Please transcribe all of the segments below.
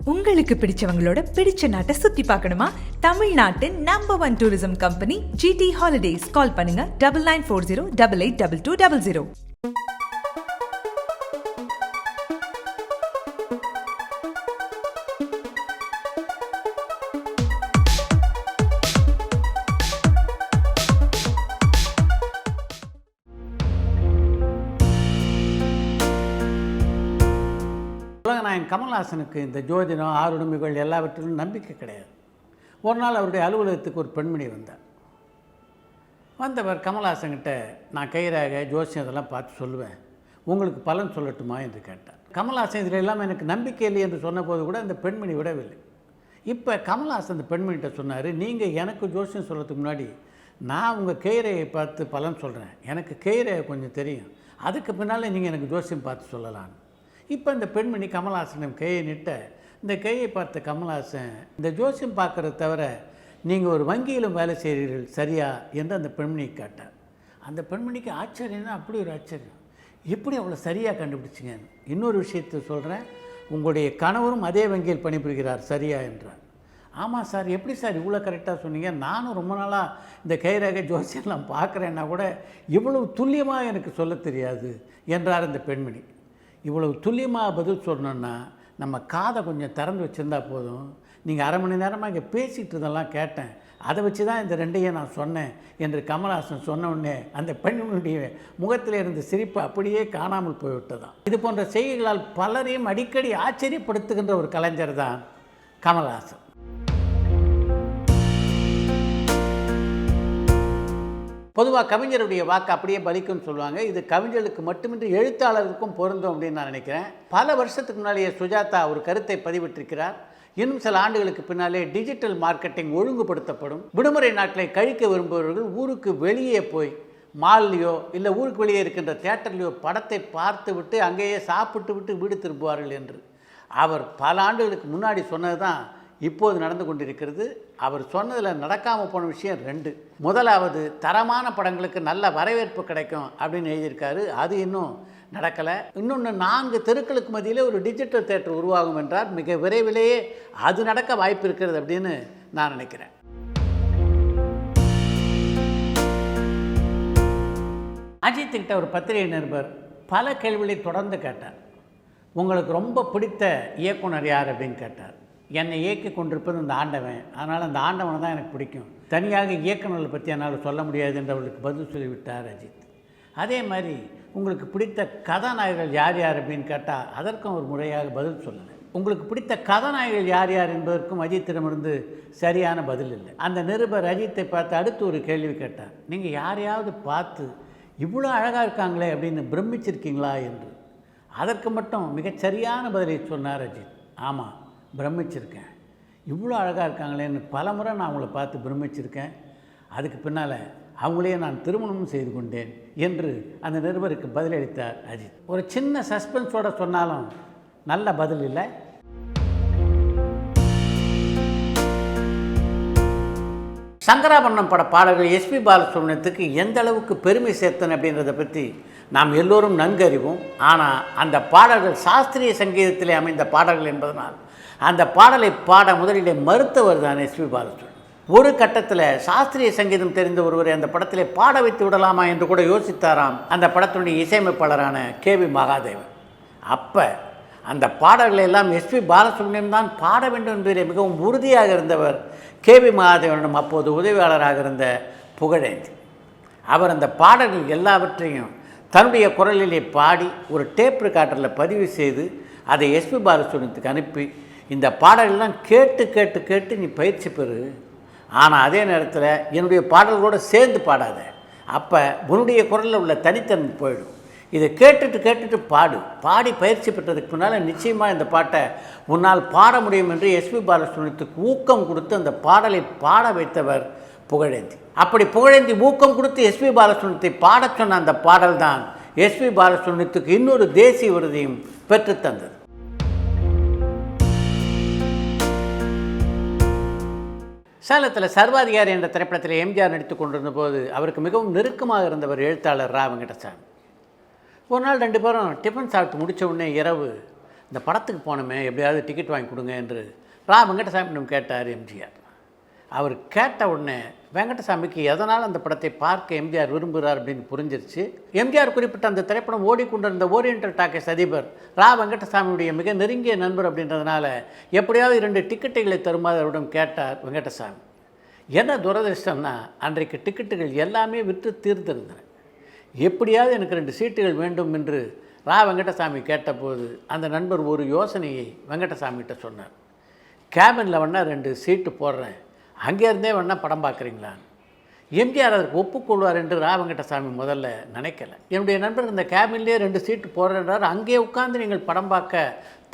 உங்களுக்கு பிடிச்சவங்களோட பிடிச்ச நாட்டை சுத்தி பார்க்கணுமா? தமிழ்நாட்டின் number 1 tourism company GT holidays. Call பண்ணுங்க 9940882200. உலகநாயகன் கமல்ஹாசனுக்கு இந்த ஜோதிடம் ஆறுடுமைகள் எல்லாவற்றிலும் நம்பிக்கை கிடையாது. ஒரு நாள் அவருடைய அலுவலகத்துக்கு ஒரு பெண்மணி வந்தவர் கமல்ஹாசன்கிட்ட, நான் கைராக ஜோசியம் இதெல்லாம் பார்த்து சொல்லுவேன், உங்களுக்கு பலன் சொல்லட்டுமா என்று கேட்டார். கமல்ஹாசன் இதில் எல்லாம் எனக்கு நம்பிக்கை இல்லை என்று சொன்னபோது கூட அந்த பெண்மணி விடவில்லை. இப்போ கமல்ஹாசன் அந்த பெண்மணிகிட்ட சொன்னார், நீங்கள் எனக்கு ஜோசியம் சொல்கிறதுக்கு முன்னாடி நான் உங்கள் கைரையை பார்த்து பலன் சொல்கிறேன், எனக்கு கைரையை கொஞ்சம் தெரியும், அதுக்கு பின்னால் நீங்கள் எனக்கு ஜோசியம் பார்த்து சொல்லலான்னு. இப்போ இந்த பெண்மணி கமல்ஹாசன் கையை நிட்ட, இந்த கையை பார்த்த கமல்ஹாசன், இந்த ஜோசியம் பார்க்குறத தவிர நீங்கள் ஒரு வங்கியிலும் வேலை செய்கிறீர்கள் சரியா என்று அந்த பெண்மணி கேட்டார். அந்த பெண்மணிக்கு ஆச்சரியம்னா அப்படி ஒரு ஆச்சரியம், எப்படி அவ்வளோ சரியாக கண்டுபிடிச்சிங்க? இன்னொரு விஷயத்தை சொல்கிறேன், உங்களுடைய கணவரும் அதே வங்கியில் பணிபுரிகிறார் சரியா என்றார். ஆமாம் சார், எப்படி சார் இவ்வளோ கரெக்டாக சொன்னீங்க? நானும் ரொம்ப நாளாக இந்த கைரேகை ஜோசியெல்லாம் பார்க்குறேன்னா கூட இவ்வளவு துல்லியமாக எனக்கு சொல்ல தெரியாது என்றார் இந்த பெண்மணி. இவ்வளவு துல்லியமாக பதில் சொல்லணுன்னா நம்ம காதை கொஞ்சம் திறந்து வச்சுருந்தா போதும். நீங்கள் அரை மணி நேரமாக இங்கே பேசிகிட்டு இருந்தெல்லாம் கேட்டேன், அதை வச்சு தான் இந்த ரெண்டையும் நான் சொன்னேன் என்று கமல்ஹாசன் சொன்ன உடனே அந்த பெண்ணுடைய முகத்தில் இருந்த சிரிப்பு அப்படியே காணாமல் போய்விட்டதான். இது போன்ற செய்திகளால் பலரையும் அடிக்கடி ஆச்சரியப்படுத்துகின்ற ஒரு கலைஞர் தான் கமல்ஹாசன். பொதுவாக கவிஞருடைய வாக்கு அப்படியே பலிக்கும்னு சொல்லுவாங்க. இது கவிஞர்களுக்கு மட்டுமின்றி எழுத்தாளருக்கும் பொருந்தும் அப்படின்னு நான் நினைக்கிறேன். பல வருஷத்துக்கு முன்னாலேயே சுஜாதா ஒரு கருத்தை பதிவிட்டிருக்கிறார். இன்னும் சில ஆண்டுகளுக்கு பின்னாலே டிஜிட்டல் மார்க்கெட்டிங் ஒழுங்குபடுத்தப்படும். விடுமுறை நாட்களை கழிக்க விரும்புபவர்கள் ஊருக்கு வெளியே போய் மால்லையோ இல்லை ஊருக்கு வெளியே இருக்கின்ற தியேட்டர்லையோ படத்தை பார்த்து விட்டு அங்கேயே சாப்பிட்டு விட்டு வீடு திரும்புவார்கள் என்று அவர் பல ஆண்டுகளுக்கு முன்னாடி சொன்னது தான் இப்போது நடந்து கொண்டிருக்கிறது. அவர் சொன்னதில் நடக்காமல் போன விஷயம் 2. முதலாவது, தரமான படங்களுக்கு நல்ல வரவேற்பு கிடைக்கும் அப்படின்னு எழுதியிருக்காரு, அது இன்னும் நடக்கலை. இன்னொன்று, 4 தெருக்களுக்கு மத்தியிலே ஒரு டிஜிட்டல் தியேட்டர் உருவாகும் என்றார். மிக விரைவிலேயே அது நடக்க வாய்ப்பு இருக்கிறது அப்படின்னு நான் நினைக்கிறேன். அஜித்துக்கிட்ட ஒரு பத்திரிகை நிருபர் பல கேள்விகளை தொடர்ந்து கேட்டார். உங்களுக்கு ரொம்ப பிடித்த இயக்குனர் யார் அப்படின்னு கேட்டார். என்னை இயக்கி கொண்டிருப்பது இந்த ஆண்டவன், அதனால் அந்த ஆண்டவனை தான் எனக்கு பிடிக்கும், தனியாக இயக்குநர்களை பற்றி என்னால் சொல்ல முடியாது என்று அவர்களுக்கு பதில் சொல்லிவிட்டார் அஜித். அதே மாதிரி உங்களுக்கு பிடித்த கதாநாயகர்கள் யார் யார் அப்படின்னு கேட்டால் அதற்கும் ஒரு முறையாக பதில் சொல்லலை. உங்களுக்கு பிடித்த கதாநாயகர்கள் யார் யார் என்பதற்கும் அஜித்திடமிருந்து சரியான பதில் இல்லை. அந்த நிருபர் அஜித்தை பார்த்து அடுத்து ஒரு கேள்வி கேட்டார், நீங்கள் யாரையாவது பார்த்து இவ்வளோ அழகாக இருக்காங்களே அப்படின்னு பிரமிச்சிருக்கீங்களா என்று. அதற்கு மட்டும் மிகச்சரியான பதிலை சொன்னார் அஜித். ஆமாம், பிரமிச்சிருக்கேன், இவ்வளோ அழகாக இருக்காங்களேன்னு பல முறை நான் அவங்கள பார்த்து பிரமிச்சிருக்கேன், அதுக்கு பின்னால் அவங்களையே நான் திருமணமும் செய்து கொண்டேன் என்று அந்த நிருபருக்கு பதிலளித்தார் அஜித். ஒரு சின்ன சஸ்பென்ஸோடு சொன்னாலும் நல்ல பதில் இல்லை. சங்கராபரணம் பட பாடல்கள் எஸ்பி பாலசுப்ரமணியத்துக்கு எந்த அளவுக்கு பெருமை சேர்த்தன அப்படின்றத பற்றி நாம் எல்லோரும் நன்கு அறிவோம். ஆனால் அந்த பாடல்கள் சாஸ்திரிய சங்கீதத்திலே அமைந்த பாடல்கள் என்பதனால் அந்த பாடலை பாட முதலிலே மறுத்தவர் தான் எஸ்பி பாலசுப்ரமணியம். ஒரு கட்டத்தில் சாஸ்திரிய சங்கீதம் தெரிந்த ஒருவரை அந்த படத்திலே பாட வைத்து விடலாமா என்று கூட யோசித்தாராம் அந்த படத்தினுடைய இசையமைப்பாளரான KV மகாதேவன். அப்போ அந்த பாடல்களை எல்லாம் எஸ்பி பாலசுப்ரமணியம் தான் பாட வேண்டும் என்பதிலே மிகவும் உறுதியாக இருந்தவர் KV மகாதேவனிடம் அப்போது உதவியாளராக இருந்த புகழேந்தி. அவர் அந்த பாடல்கள் எல்லாவற்றையும் தன்னுடைய குரலிலே பாடி ஒரு டேப் ரெக்கார்டரில் பதிவு செய்து அதை எஸ்பி பாலசுப்ரமணியத்துக்கு அனுப்பி, இந்த பாடல்கள்லாம் கேட்டு கேட்டு கேட்டு நீ பயிற்சி பெறு, ஆனால் அதே நேரத்தில் என்னுடைய பாடல்களோடு சேர்ந்து பாடாத, அப்போ உன்னுடைய குரலில் உள்ள தனித்தன்மை போயிடும், இதை கேட்டுட்டு பாடு, பாடி பயிற்சி பெற்றதுக்கு பின்னால் நிச்சயமாக இந்த பாட்டை உன்னால் பாட முடியும் என்று எஸ்பி பாலசுப்ரமணியத்துக்கு ஊக்கம் கொடுத்து அந்த பாடலை பாட வைத்தவர் புகழேந்தி. அப்படி புகழேந்தி ஊக்கம் கொடுத்து எஸ்பி பாலசுப்ரமணியத்தை பாடச் சொன்ன அந்த பாடல் தான் எஸ்பி பாலசுப்ரமணியத்துக்கு இன்னொரு தேசிய விருதையும் பெற்றுத்தந்தது. சேலத்தில் சர்வாதிகாரி என்ற திரைப்படத்தில் எம்ஜிஆர் நடித்து கொண்டிருந்த போது அவருக்கு மிகவும் நெருக்கமாக இருந்தவர் எழுத்தாளர் ரா. வெங்கடசாமி. ஒரு நாள் 2 பேரும் டிஃபன் சாப்பிட்டு முடித்த உடனே இரவு இந்த படத்துக்கு போனோமே எப்படியாவது டிக்கெட் வாங்கி கொடுங்க என்று ரா வெங்கடசாமியிடம் கேட்டார் எம்ஜிஆர். அவர் கேட்ட உடனே வெங்கடசாமிக்கு எதனால் அந்த படத்தை பார்க்க எம்ஜிஆர் விரும்புகிறார் அப்படின்னு புரிஞ்சிருச்சு. எம்ஜிஆர் குறிப்பிட்ட அந்த திரைப்படம் ஓடிக்கொண்டிருந்த ஓரியண்டல் டாக்கீஸ் அதிபர் ரா வெங்கடசாமியுடைய மிக நெருங்கிய நண்பர் அப்படின்றதுனால எப்படியாவது 2 டிக்கெட்டுகளை தருமாறு அவரிடம் கேட்டார் வெங்கடசாமி. என்ன துரதிருஷ்டம்னா அன்றைக்கு டிக்கெட்டுகள் எல்லாமே விற்று தீர்ந்திருந்தன. எப்படியாவது எனக்கு 2 சீட்டுகள் வேண்டும் என்று ரா வெங்கடசாமி கேட்டபோது அந்த நண்பர் ஒரு யோசனையை வெங்கடசாமிகிட்ட சொன்னார். கேபினில் வேணா 2 சீட்டு போடுறேன், அங்கேருந்தே வேணா படம் பார்க்குறீங்களான்னு. எம்ஜிஆர் அதற்கு ஒப்புக்கொள்வார் என்று ரா வெங்கடசாமி முதல்ல நினைக்கல. என்னுடைய நண்பர் இந்த கேபின்லேயே 2 சீட்டு போடுறார், அங்கே உட்கார்ந்து நீங்கள் படம் பார்க்க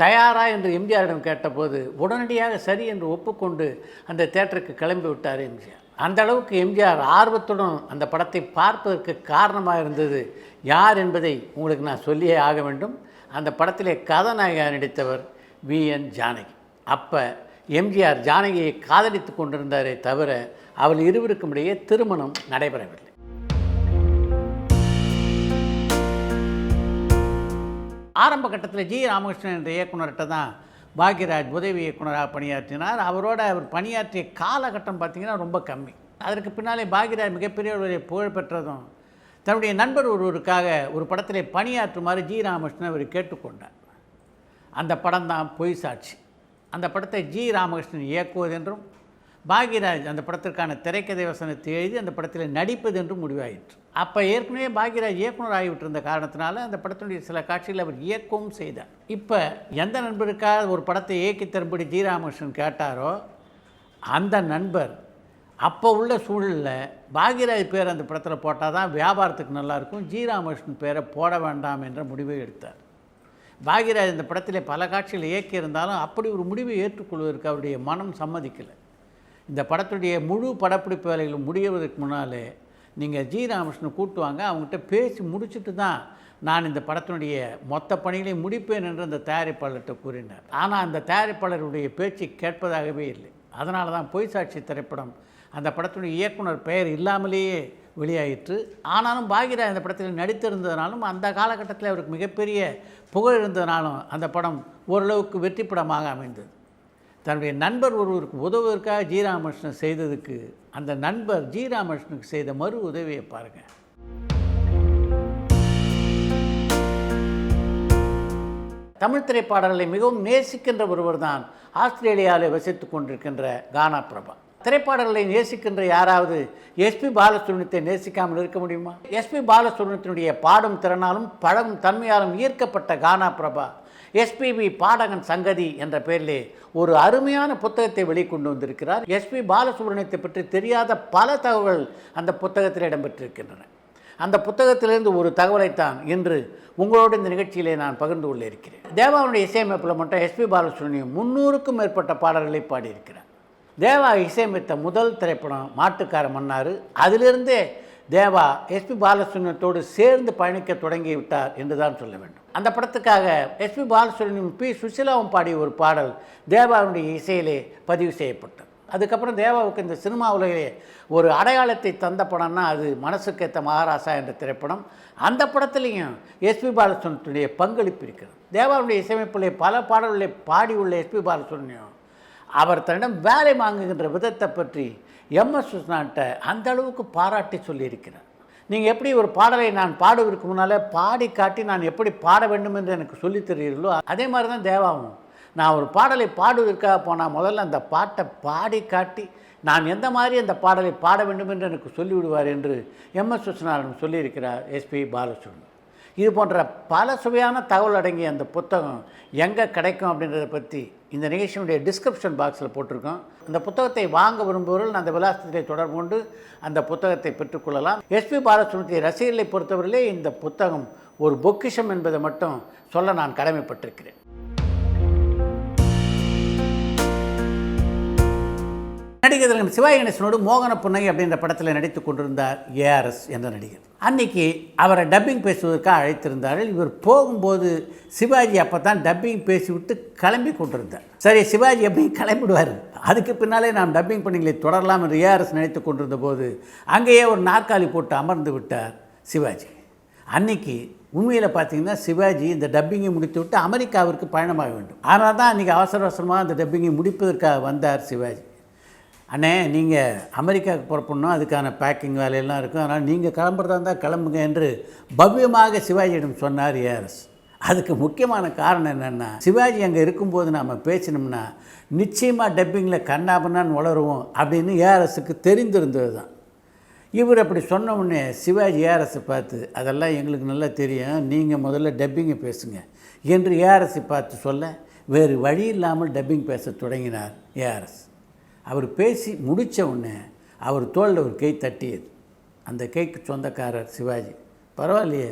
தயாரா என்று எம்ஜிஆரிடம் கேட்டபோது உடனடியாக சரி என்று ஒப்புக்கொண்டு அந்த தேட்டருக்கு கிளம்பி விட்டார் எம்ஜிஆர். அந்த அளவுக்கு எம்ஜிஆர் ஆர்வத்துடன் அந்த படத்தை பார்ப்பதற்கு காரணமாக இருந்தது யார் என்பதை உங்களுக்கு நான் சொல்லியே ஆக வேண்டும். அந்த படத்திலே கதாநாயகர் நடித்தவர் வி.என். ஜானகி. அப்போ எம்ஜிஆர் ஜானகியை காதலித்து கொண்டிருந்தாரே தவிர அவள் இருவருக்கும் இடையே திருமணம் நடைபெறவில்லை. ஆரம்ப கட்டத்தில் ஜி ராமகிருஷ்ணன் என்ற இயக்குனர்கிட்ட தான் பாக்யராஜ் உதவி இயக்குனராக பணியாற்றினார். அவரோட அவர் பணியாற்றிய காலகட்டம் பார்த்திங்கன்னா ரொம்ப கம்மி. அதற்கு பின்னாலே பாக்யராஜ் மிகப்பெரிய ஒரு புகழ் பெற்றதும் தன்னுடைய நண்பர் ஒருவருக்காக ஒரு படத்திலே பணியாற்றுமாறு ஜி ராமகிருஷ்ணன் அவர் கேட்டுக்கொண்டார். அந்த படம் தான் பொய் சாட்சி. அந்த படத்தை ஜி ராமகிருஷ்ணன் இயக்குவதென்றும் பாக்யராஜ் அந்த படத்திற்கான திரைக்கதை வசனத்தை எழுதி அந்த படத்தில் நடிப்பது என்றும் முடிவாயிற்று. அப்போ ஏற்கனவே பாக்யராஜ் இயக்குனர் ஆகிவிட்டிருந்த காரணத்தினால அந்த படத்தினுடைய சில காட்சிகள் அவர் இயக்கவும் செய்தார். இப்போ எந்த நண்பருக்காக ஒரு படத்தை இயக்கி தரும்படி ஜி ராமகிருஷ்ணன் கேட்டாரோ அந்த நண்பர் அப்போ உள்ள சூழலில் பாக்யராஜ் பேர் அந்த படத்தில் போட்டால் தான் வியாபாரத்துக்கு நல்லாயிருக்கும், ஜி ராமகிருஷ்ணன் பேரை போட வேண்டாம் என்ற முடிவை எடுத்தார். பாக்யராஜ் இந்த படத்திலே பல காட்சிகள் இயக்கியிருந்தாலும் அப்படி ஒரு முடிவை ஏற்றுக்கொள்வதற்கு அவருடைய மனம் சம்மதிக்கலை. இந்த படத்துடைய முழு படப்பிடிப்பு வேலைகளும் முடிவதற்கு முன்னாலே நீங்கள் ஜி ராமகிருஷ்ணன் கூட்டுவாங்க, அவங்ககிட்ட பேசி முடிச்சுட்டு தான் நான் இந்த படத்தினுடைய மொத்த பணிகளை முடிப்பேன் என்று அந்த தயாரிப்பாளர்கிட்ட கூறினார். ஆனால் அந்த தயாரிப்பாளருடைய பேச்சை கேட்பதாகவே இல்லை. அதனால தான் பொய் சாட்சி திரைப்படம் அந்த படத்தினுடைய இயக்குனர் பெயர் இல்லாமலேயே வெளியாயிற்று. ஆனாலும் பாக்யராஜ் அந்த படத்தில் நடித்திருந்ததுனாலும் அந்த காலகட்டத்தில் அவருக்கு மிகப்பெரிய புகழ் இருந்ததுனாலும் அந்த படம் ஓரளவுக்கு வெற்றி படமாக அமைந்தது. தன்னுடைய நண்பர் ஒருவருக்கு உதவுவதற்காக ஜி ராமகிருஷ்ணன் செய்ததுக்கு அந்த நண்பர் ஜி ராமகிருஷ்ணனுக்கு செய்த மறு உதவியை பாருங்கள். தமிழ் திரைப்பாடல்களை மிகவும் நேசிக்கின்ற ஒருவர் தான் ஆஸ்திரேலியாவில் வசித்து கொண்டிருக்கின்ற கானா பிரபா. திரைப்பாடல்களை நேசிக்கின்ற யாராவது எஸ்பி பாலசுப்ரமணியத்தை நேசிக்காமல் இருக்க முடியுமா? எஸ்பி பாலசுப்ரமணியத்தினுடைய பாடும் திறனாலும் பழகும் தன்மையாலும் ஈர்க்கப்பட்ட கானா பிரபா எஸ்பிபி பாடகன் சங்கதி என்ற பெயரிலே ஒரு அருமையான புத்தகத்தை வெளிக்கொண்டு வந்திருக்கிறார். எஸ்பி பாலசுப்ரமணியத்தை பற்றி தெரியாத பல தகவல்கள் அந்த புத்தகத்தில் இடம்பெற்றிருக்கின்றன. அந்த புத்தகத்திலிருந்து ஒரு தகவலைத்தான் இன்று உங்களோடு இந்த நிகழ்ச்சியிலே நான் பகிர்ந்து கொள்ள இருக்கிறேன். தேவாவுடைய இசையமைப்பில் மட்டும் எஸ்பி பாலசுப்ரமணியம் 300க்கும் மேற்பட்ட பாடல்களை பாடியிருக்கிறார். தேவா இசையமைத்த முதல் திரைப்படம் மாட்டுக்கார மன்னார். அதிலிருந்தே தேவா எஸ்பி பாலசுப்ரமணியத்தோடு சேர்ந்து பயணிக்க தொடங்கி விட்டார் என்று தான் சொல்ல வேண்டும். அந்த படத்துக்காக எஸ்பி பாலசுப்ரமணியம் பி சுசிலாவும் பாடிய ஒரு பாடல் தேவாவுடைய இசையிலே பதிவு செய்யப்பட்டது. அதுக்கப்புறம் தேவாவுக்கு இந்த சினிமா உலகிலே ஒரு அடையாளத்தை தந்த படம்னா அது மனசுக்கேற்ற மகாராசா என்ற திரைப்படம். அந்த படத்துலேயும் எஸ்பி பாலசுப்ரமணியத்துடைய பங்களிப்பு இருக்கிறது. தேவாவுடைய இசையமைப்பிலே பல பாடல்களை பாடியுள்ள எஸ்பி பாலசுப்ரமணியம் அவர் தன்னிடம் வேலை வாங்குகின்ற விதத்தை பற்றி எம்எஸ் விஸ்வநாதன்ட்ட அந்த அளவுக்கு பாராட்டி சொல்லியிருக்கிறார். நீங்கள் எப்படி ஒரு பாடலை நான் பாடுவதற்கு முன்னாலே பாடி காட்டி நான் எப்படி பாட வேண்டும் என்று எனக்கு சொல்லித் தருகிறீர்களோ அதே மாதிரி தான் தேவாவும். நான் ஒரு பாடலை பாடுவதற்காக போனால் முதல்ல அந்த பாட்டை பாடி காட்டி நான் எந்த மாதிரி அந்த பாடலை பாட வேண்டும் என்று எனக்கு சொல்லிவிடுவார் என்று எம்எஸ் விஸ்வநாதன் சொல்லியிருக்கிறார் எஸ்பி பாலசுப்ரமணியம். இது போன்ற பல சுவையான தகவல் அடங்கிய அந்த புத்தகம் எங்கே கிடைக்கும் அப்படின்றத பற்றி இந்த நிகழ்ச்சியினுடைய டிஸ்கிரிப்ஷன் பாக்ஸில் போட்டிருக்கோம். இந்த புத்தகத்தை வாங்க விரும்புபவர்கள் அந்த விலாசத்தை தொடர்பு கொண்டு அந்த புத்தகத்தை பெற்றுக்கொள்ளலாம். எஸ்பி பாலசுப்ரமணிய ரசிகர்களை பொறுத்தவரையிலே இந்த புத்தகம் ஒரு பொக்கிஷம் என்பதை மட்டும் சொல்ல நான் கடமைப்பட்டிருக்கிறேன். நடிகர் திலகம் சிவாஜி கணேசனோடு மோகன புன்னகை அப்படின்ற படத்தில் நடித்து கொண்டிருந்தார் ஏஆர்எஸ் என்ற நடிகர். அன்றைக்கி அவரை டப்பிங் பேசுவதற்காக அழைத்திருந்தார்கள். இவர் போகும்போது சிவாஜி அப்போ தான் டப்பிங் பேசிவிட்டு கிளம்பி கொண்டிருந்தார். சரி, சிவாஜி எப்படி கிளம்பிடுவார், அதுக்கு பின்னாலே நாம் டப்பிங் பணிகளை தொடரலாம் என்று ஏஆர்எஸ் நினைத்து கொண்டிருந்த போது அங்கேயே ஒரு நாற்காலி போட்டு அமர்ந்து விட்டார் சிவாஜி. அன்றைக்கி உண்மையில் பார்த்தீங்கன்னா சிவாஜி இந்த டப்பிங்கை முடித்து விட்டு அமெரிக்காவிற்கு பயணமாக வேண்டும். ஆனால் தான் அன்றைக்கி அவசர அவசரமாக அந்த டப்பிங்கை முடிப்பதற்காக வந்தார் சிவாஜி. அண்ணே, நீங்கள் அமெரிக்காவுக்கு புறப்படணும், அதுக்கான பேக்கிங் வேலையெல்லாம் இருக்கும், அதனால் நீங்கள் கிளம்புறதா இருந்தால் கிளம்புங்க என்று பவ்யமாக சிவாஜியிடம் சொன்னார் ஏஆர்எஸ். அதுக்கு முக்கியமான காரணம் என்னென்னா, சிவாஜி அங்கே இருக்கும்போது நாம் பேசினோம்னா நிச்சயமாக டப்பிங்கில் கண்ணாபண்ணான்னு வளருவோம் அப்படின்னு ஏஆர்எஸ்க்கு தெரிந்திருந்தது தான். இவர் அப்படி சொன்ன உடனே சிவாஜி ஏஆர்எஸை பார்த்து, அதெல்லாம் எங்களுக்கு நல்லா தெரியும், நீங்கள் முதல்ல டப்பிங்கை பேசுங்க என்று ஏஆர்எஸை பார்த்து சொல்ல, வேறு வழி இல்லாமல் டப்பிங் பேச தொடங்கினார் ஏஆர்எஸ். அவர் பேசி முடித்த உடனே அவர் தோளில் ஒரு கை தட்டியது. அந்த கைக்கு சொந்தக்காரர் சிவாஜி. பரவாயில்லையே,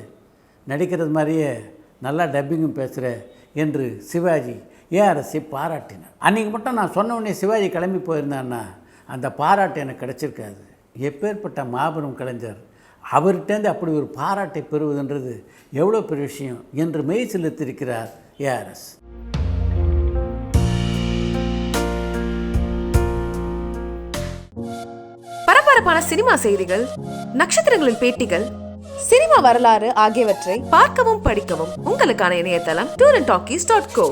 நடிக்கிறது மாதிரியே நல்லா டப்பிங்கும் பேசுகிற என்று சிவாஜி ஏஆர்எஸை பாராட்டினார். அன்றைக்கி மட்டும் நான் சொன்ன உடனே சிவாஜி கிளம்பி போயிருந்தான்னா அந்த பாராட்டு எனக்கு கிடச்சிருக்காது. எப்பேற்பட்ட மாபெரும் கலைஞர், அவர்கிட்டேருந்து அப்படி ஒரு பாராட்டை பெறுவதுன்றது எவ்வளோ பெரிய விஷயம் என்று மெய் செலுத்தியிருக்கிறார் ஏஆர்எஸ். பரபரப்பான சினிமா செய்திகள், நட்சத்திரங்களின் பேட்டிகள், சினிமா வரலாறு ஆகியவற்றை பார்க்கவும் படிக்கவும் உங்களுக்கான இணையதளம் tourantalkies.co.